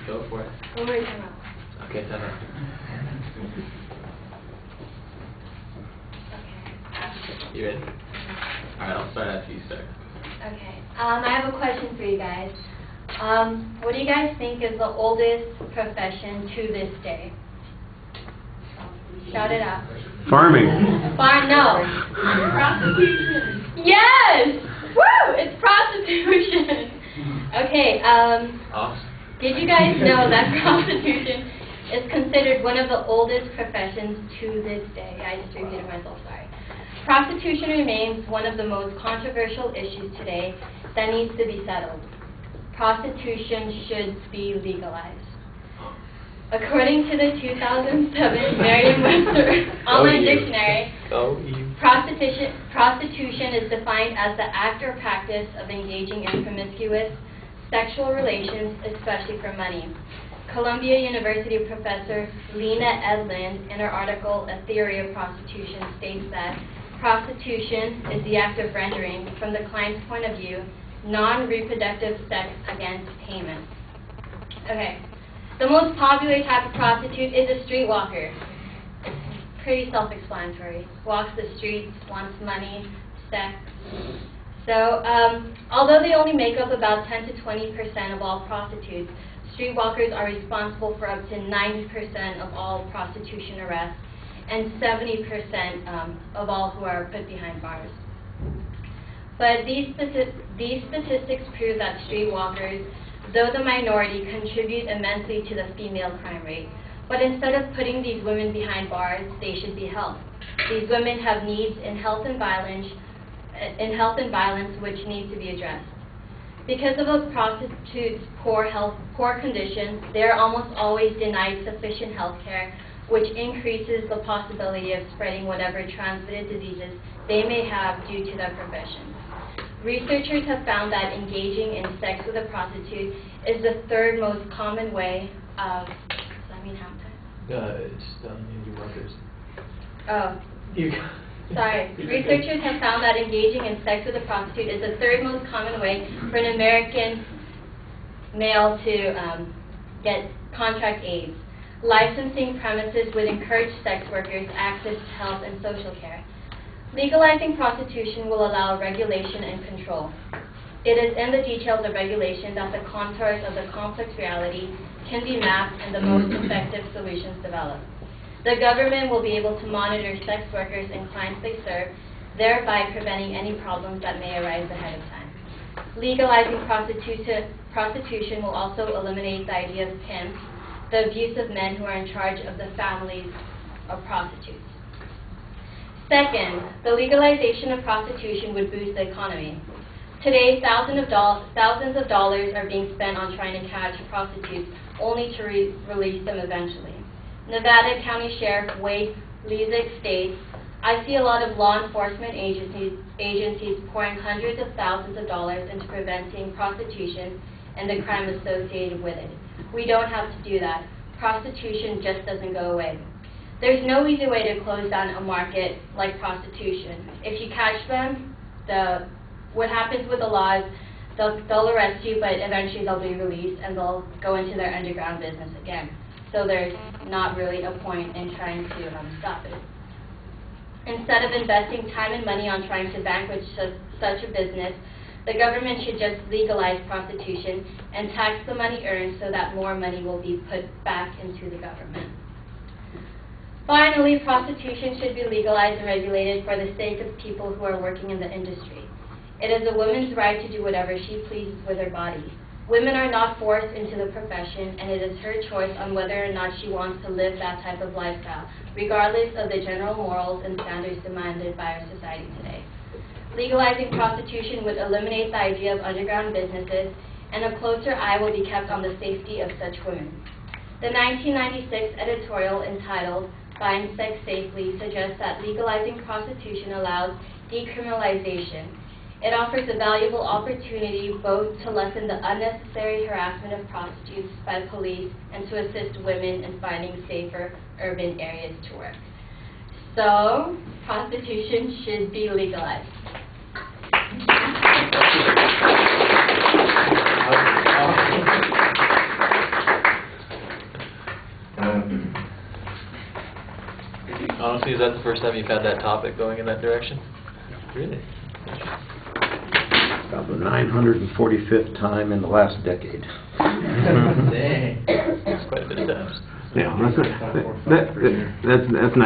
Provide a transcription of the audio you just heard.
Go for it. Over time out. Okay, time out. Okay. You ready? Alright, I'll start after you start. Okay. I have a question for you guys. What do you guys think is the oldest profession to this day? Shout it out. Farming. No. Prostitution. Yes! Woo! It's prostitution. Okay, Awesome. did you guys know that prostitution is considered one of the oldest professions to this day? I just repeated myself, sorry. Prostitution remains one of the most controversial issues today that needs to be settled. Prostitution should be legalized. According to the 2007 Merriam-Webster Online Dictionary, prostitution is defined as the act or practice of engaging in promiscuous sexual relations, especially for money. Columbia University professor Lena Edlund, in her article, A Theory of Prostitution, states that prostitution is the act of rendering, from the client's point of view, non-reproductive sex against payment. Okay. The most popular type of prostitute is a streetwalker. It's pretty self-explanatory. Walks the streets, wants money, sex. So, although they only make up about 10 to 20% of all prostitutes, streetwalkers are responsible for up to 90% of all prostitution arrests and 70% of all who are put behind bars. But these statistics prove that streetwalkers, though the minority, contribute immensely to the female crime rate. But instead of putting these women behind bars, they should be helped. These women have needs in health and violence which need to be addressed. Because of a prostitute's poor condition, they are almost always denied sufficient health care, which increases the possibility of spreading whatever transmitted diseases they may have due to their profession. Researchers have found that engaging in sex with a prostitute is the third most common way of, does that mean halftime? It's in your workers. Oh. Sorry. Researchers have found that engaging in sex with a prostitute is the third most common way for an American male to contract AIDS. Licensing premises would encourage sex workers access to health and social care. Legalizing prostitution will allow regulation and control. It is in the details of regulation that the contours of the complex reality can be mapped and the most effective solutions developed. The government will be able to monitor sex workers and clients they serve, thereby preventing any problems that may arise ahead of time. Legalizing prostitution will also eliminate the idea of pimps, the abuse of men who are in charge of the families of prostitutes. Second, the legalization of prostitution would boost the economy. Today, thousands of dollars are being spent on trying to catch prostitutes, only to release them eventually. Nevada County Sheriff Wade Lezick states, I see a lot of law enforcement agencies pouring hundreds of thousands of dollars into preventing prostitution and the crime associated with it. We don't have to do that. Prostitution just doesn't go away. There's no easy way to close down a market like prostitution. If you catch them, what happens with the laws, they'll arrest you, but eventually they'll be released and they'll go into their underground business again. So there's not really a point in trying to stop it. Instead of investing time and money on trying to vanquish such a business, the government should just legalize prostitution and tax the money earned so that more money will be put back into the government. Finally, prostitution should be legalized and regulated for the sake of people who are working in the industry. It is a woman's right to do whatever she pleases with her body. Women are not forced into the profession, and it is her choice on whether or not she wants to live that type of lifestyle, regardless of the general morals and standards demanded by our society today. Legalizing prostitution would eliminate the idea of underground businesses, and a closer eye will be kept on the safety of such women. The 1996 editorial entitled Buying Sex Safely suggests that legalizing prostitution allows decriminalization. It offers a valuable opportunity both to lessen the unnecessary harassment of prostitutes by the police and to assist women in finding safer urban areas to work. So, prostitution should be legalized. Honestly, is that the first time you've had that topic going in that direction? Really? About the 945th time in the last decade. Dang. That's quite a bit of times. Yeah, that's not